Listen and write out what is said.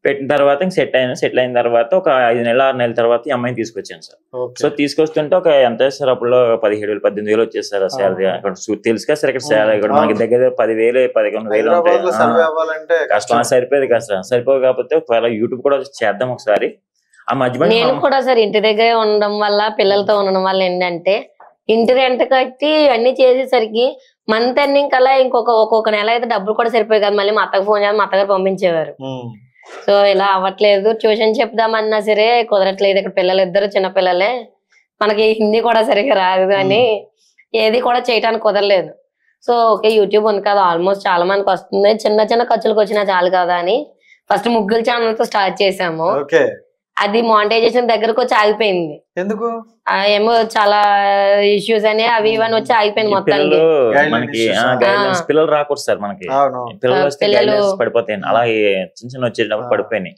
పెట్టిన తర్వాత ఇంక సెటిల్ అయిన తర్వాత ఒక 5 నెలలు 6 నెలల తర్వాత ఈ అమ్మాయిని తీసుకొచ్చాను సార్. సో తీసుకొస్తుంటే ఒక ఎంత సార్ అప్పుడు 17,000 18,000 వచ్చేది సార్ శాలరీ. అక్కడ తెలుసు కదా సార్ ఇక్కడ శాలరీ ఇక్కడ మనకి దగ్గర 10,000 11,000 ఉంటాయి. కష్టం సరిపోయేది కదా సార్. సరిపోదు కాకపోతే ఒకవేళ యూట్యూబ్ కూడా చేద్దాం ఒకసారి. ఆ మధ్య నేను కూడా సార్ ఇంటి దగ్గరే ఉండడం వల్ల పిల్లలతో ఉండడం వల్ల ఏంటంటే ఇంటి రెంట్ కట్టి అన్ని చేసేసరికి మంత్ ఎండింగ్ కల్లా ఒక్కొక్క నెల అయితే డబ్బులు కూడా సరిపోయి కదా. మళ్ళీ మా అత్తకు ఫోన్ చేయాలి, మా అత్తగారు పంపించేవారు. సో ఇలా అవ్వట్లేదు, ట్యూషన్ చెప్దామన్నా సరే కుదరట్లేదు. ఇక్కడ పిల్లలు ఇద్దరు చిన్న పిల్లలే, మనకి హిందీ కూడా సరిగ్గా రాదు అని ఏది కూడా చేయడానికి కుదరలేదు. సో ఓకే యూట్యూబ్ ఉంది కదా ఆల్మోస్ట్ చాలా మందికి వస్తుంది, చిన్న చిన్న ఖర్చులకు వచ్చినా చాలు కదా అని ఫస్ట్ ముగ్గుల ఛానల్ తో స్టార్ట్ చేసాము. అది మానిటైజేషన్ దగ్గరకు వచ్చి ఆగిపోయింది. ఎందుకు ఏమో చాలా ఇష్యూస్ అని అవి ఇవన్నీ వచ్చి ఆగిపోయింది మొత్తానికి. మనకి పిల్లలు రాకూడదు సార్, మనకి పిల్లలు వస్తే పడిపోతాయి. అలా చిన్న చిన్న వచ్చేటప్పుడు పడిపోయినాయి.